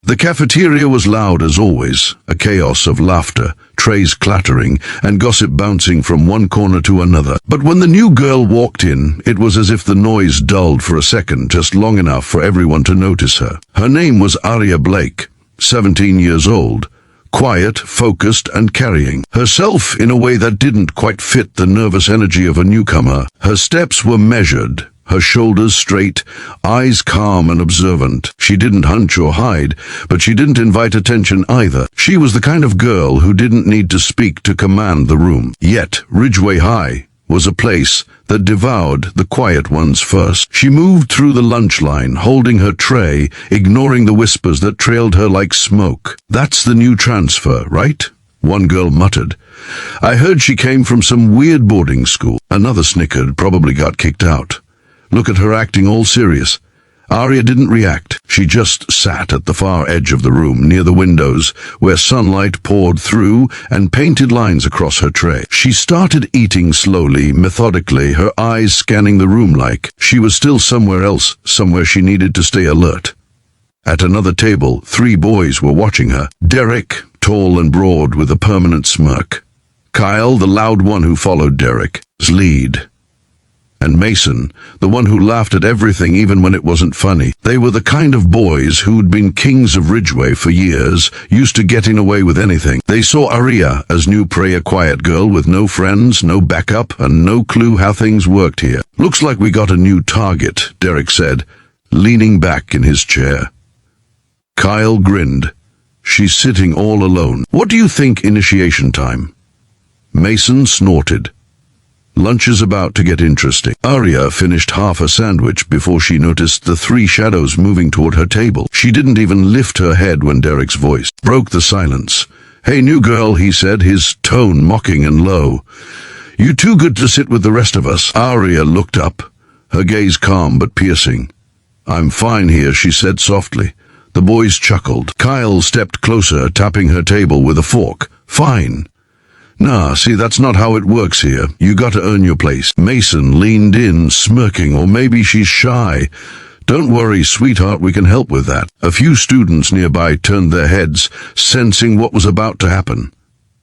The cafeteria was loud as always, a chaos of laughter, trays clattering, and gossip bouncing from one corner to another. But when the new girl walked in, it was as if the noise dulled for a second, just long enough for everyone to notice her. Her name was Aria Blake, 17 years old, quiet, focused, and carrying herself in a way that didn't quite fit the nervous energy of a newcomer. Her steps were measured, her shoulders straight, eyes calm and observant. She didn't hunch or hide, but she didn't invite attention either. She was the kind of girl who didn't need to speak to command the room. Yet, Ridgeway High was a place that devoured the quiet ones first. She moved through the lunch line, holding her tray, ignoring the whispers that trailed her like smoke. "That's the new transfer, right?" one girl muttered. "I heard she came from some weird boarding school." Another snickered, "Probably got kicked out." Look at her acting all serious. Aria didn't react. She just sat at the far edge of the room, near the windows, where sunlight poured through and painted lines across her tray. She started eating slowly, methodically, her eyes scanning the room like she was still somewhere else, somewhere she needed to stay alert. At another table, 3 boys were watching her. Derek, tall and broad with a permanent smirk. Kyle, the loud one who followed Derek's lead. And Mason, the one who laughed at everything even when it wasn't funny. They were the kind of boys who'd been kings of Ridgeway for years, used to getting away with anything. They saw Aria as new prey, a quiet girl with no friends, no backup, and no clue how things worked here. "Looks like we got a new target," Derek said, leaning back in his chair. Kyle grinned. "She's sitting all alone. What do you think initiation time?" Mason snorted. "Lunch is about to get interesting." Aria finished half a sandwich before she noticed the 3 shadows moving toward her table. She didn't even lift her head when Derek's voice broke the silence. "Hey, new girl," he said, his tone mocking and low. "You too good to sit with the rest of us?" Aria looked up, her gaze calm but piercing. "I'm fine here," she said softly. The boys chuckled. Kyle stepped closer, tapping her table with a fork. "Fine. Nah, see, that's not how it works here. You gotta earn your place." Mason leaned in, smirking. "Or maybe she's shy." "Don't worry, sweetheart, we can help with that." A few students nearby turned their heads, sensing what was about to happen.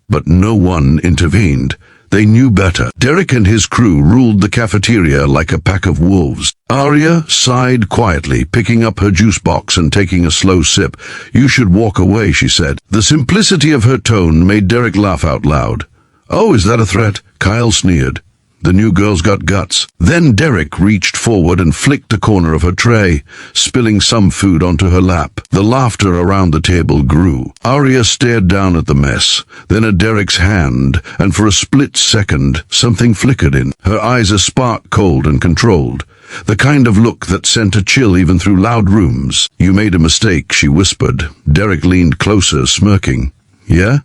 But no one intervened. They knew better. Derek and his crew ruled the cafeteria like a pack of wolves. Aria sighed quietly, picking up her juice box and taking a slow sip. "You should walk away," she said. The simplicity of her tone made Derek laugh out loud. "Oh, is that a threat?" Kyle sneered. "The new girl's got guts." Then Derek reached forward and flicked a corner of her tray, spilling some food onto her lap. The laughter around the table grew. Aria stared down at the mess, then at Derek's hand, and for a split second, something flickered in her eyes, a spark cold and controlled. The kind of look that sent a chill even through loud rooms. "You made a mistake," she whispered. Derek leaned closer, smirking. "Yeah?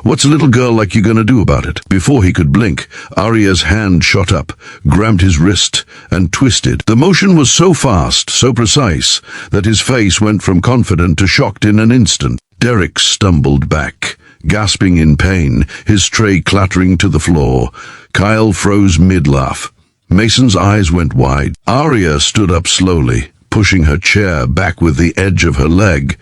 What's a little girl like you gonna do about it?" Before he could blink, Aria's hand shot up, grabbed his wrist, and twisted. The motion was so fast, so precise, that his face went from confident to shocked in an instant. Derek stumbled back, gasping in pain, his tray clattering to the floor. Kyle froze mid-laugh. Mason's eyes went wide. Aria stood up slowly, pushing her chair back with the edge of her leg.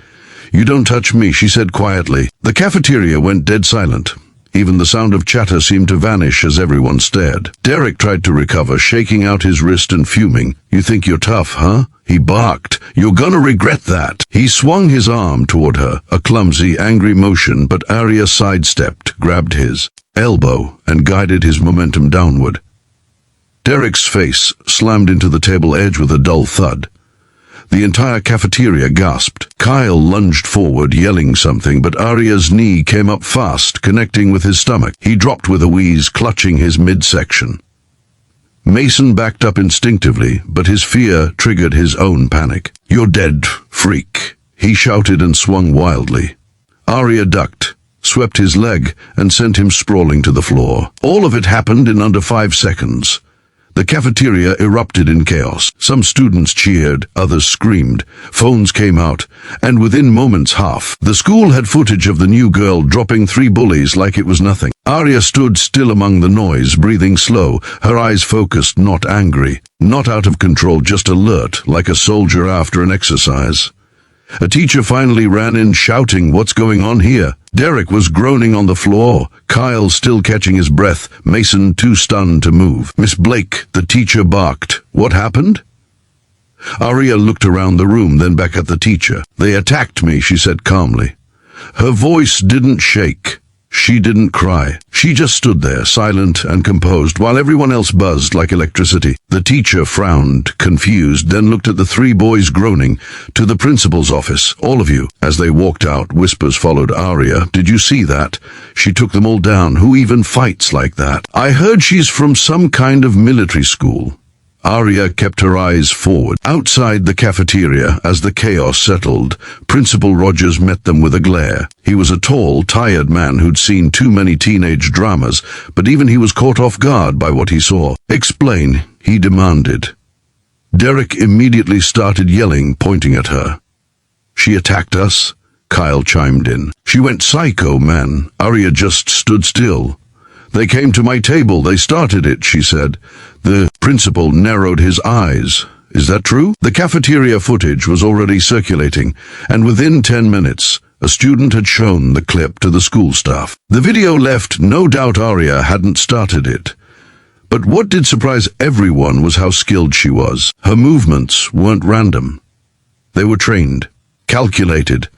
"You don't touch me," she said quietly. The cafeteria went dead silent. Even the sound of chatter seemed to vanish as everyone stared. Derek tried to recover, shaking out his wrist and fuming. "You think you're tough, huh?" he barked. "You're gonna regret that." He swung his arm toward her, a clumsy, angry motion, but Aria sidestepped, grabbed his elbow, and guided his momentum downward. Derek's face slammed into the table edge with a dull thud. The entire cafeteria gasped. Kyle lunged forward, yelling something, but Aria's knee came up fast, connecting with his stomach. He dropped with a wheeze, clutching his midsection. Mason backed up instinctively, but his fear triggered his own panic. "You're dead, freak," he shouted and swung wildly. Aria ducked, swept his leg, and sent him sprawling to the floor. All of it happened in under 5 seconds. The cafeteria erupted in chaos. Some students cheered, others screamed. Phones came out, and within moments the school had footage of the new girl dropping 3 bullies like it was nothing. Aria stood still among the noise, breathing slow, her eyes focused, not angry, not out of control, just alert, like a soldier after an exercise. A teacher finally ran in shouting, "What's going on here?" Derek was groaning on the floor, Kyle still catching his breath, Mason too stunned to move. "Miss Blake," the teacher barked. "What happened?" Aria looked around the room, then back at the teacher. "They attacked me," she said calmly. Her voice didn't shake. She didn't cry. She just stood there, silent and composed, while everyone else buzzed like electricity. The teacher frowned, confused, then looked at the three boys groaning. "To the principal's office, all of you." As they walked out, whispers followed Aria. "Did you see that? She took them all down. Who even fights like that? I heard she's from some kind of military school." Aria kept her eyes forward. Outside the cafeteria, as the chaos settled, Principal Rogers met them with a glare. He was a tall, tired man who'd seen too many teenage dramas, but even he was caught off guard by what he saw. "Explain," he demanded. Derek immediately started yelling, pointing at her. "She attacked us," Kyle chimed in. "She went psycho, man." Aria just stood still. "They came to my table, they started it," she said. The principal narrowed his eyes. "Is that true?" The cafeteria footage was already circulating, and within 10 minutes, a student had shown the clip to the school staff. The video left no doubt Aria hadn't started it. But what did surprise everyone was how skilled she was. Her movements weren't random. They were trained, calculated,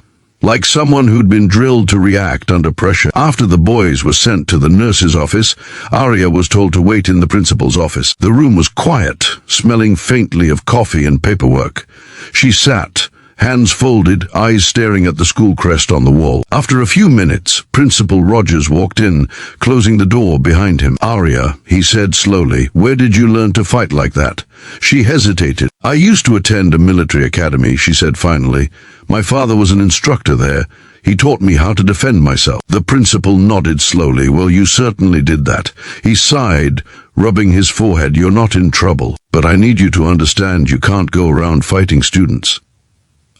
like someone who'd been drilled to react under pressure. After the boys were sent to the nurse's office, Aria was told to wait in the principal's office. The room was quiet, smelling faintly of coffee and paperwork. She sat, hands folded, eyes staring at the school crest on the wall. After a few minutes, Principal Rogers walked in, closing the door behind him. "Aria," he said slowly, "where did you learn to fight like that?" She hesitated. "I used to attend a military academy," she said finally. "My father was an instructor there. He taught me how to defend myself." The principal nodded slowly. "Well, you certainly did that." He sighed, rubbing his forehead. "You're not in trouble, but I need you to understand you can't go around fighting students."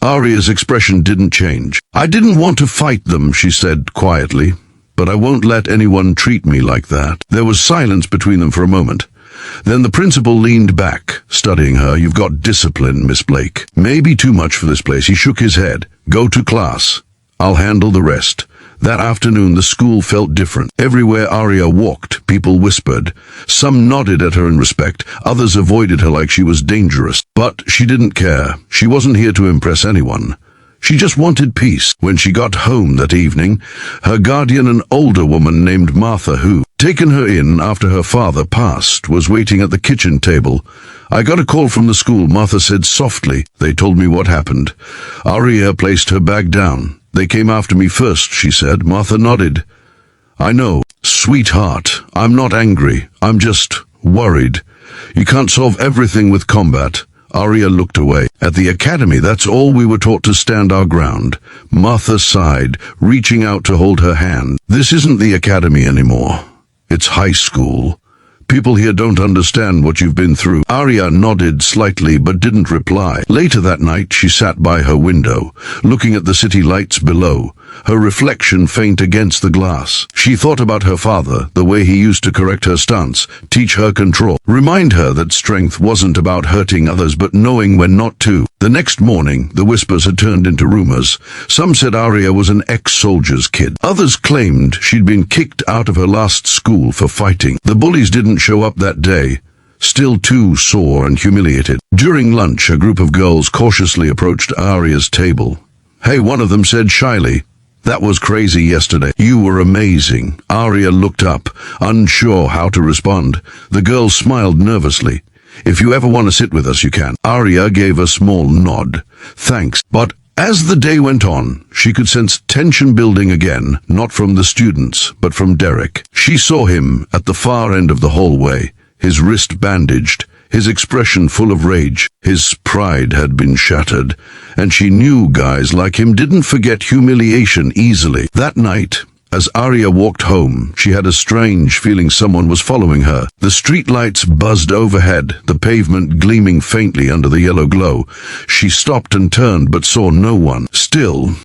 Aria's expression didn't change. "I didn't want to fight them," she said quietly, "but I won't let anyone treat me like that." There was silence between them for a moment. Then the principal leaned back, studying her. "You've got discipline, Miss Blake. Maybe too much for this place." He shook his head. "Go to class. I'll handle the rest." That afternoon the school felt different. Everywhere Aria walked, people whispered. Some nodded at her in respect, others avoided her like she was dangerous. But she didn't care. She wasn't here to impress anyone. She just wanted peace. When she got home that evening, her guardian, an older woman named Martha, who, taken her in after her father passed, was waiting at the kitchen table. "I got a call from the school," Martha said softly. "They told me what happened." Aria placed her bag down. "They came after me first," she said. Martha nodded. "I know. Sweetheart, I'm not angry. I'm just worried. You can't solve everything with combat." Aria looked away. "At the academy, that's all we were taught, to stand our ground." Martha sighed, reaching out to hold her hand. "This isn't the academy anymore. It's high school. People here don't understand what you've been through." Aria nodded slightly but didn't reply. Later that night, she sat by her window, looking at the city lights below, her reflection faint against the glass. She thought about her father, the way he used to correct her stance, teach her control, remind her that strength wasn't about hurting others but knowing when not to. The next morning, the whispers had turned into rumors. Some said Aria was an ex-soldier's kid. Others claimed she'd been kicked out of her last school for fighting. The bullies didn't show up that day, still too sore and humiliated. During lunch, a group of girls cautiously approached Aria's table. "Hey," one of them said shyly, "that was crazy yesterday. You were amazing." Aria looked up, unsure how to respond. The girl smiled nervously. "If you ever want to sit with us, you can." Aria gave a small nod. "Thanks." But as the day went on, she could sense tension building again, not from the students, but from Derek. She saw him at the far end of the hallway, his wrist bandaged, his expression full of rage. His pride had been shattered, and she knew guys like him didn't forget humiliation easily. That night, as Aria walked home, she had a strange feeling someone was following her. The streetlights buzzed overhead, the pavement gleaming faintly under the yellow glow. She stopped and turned but saw no one. Still,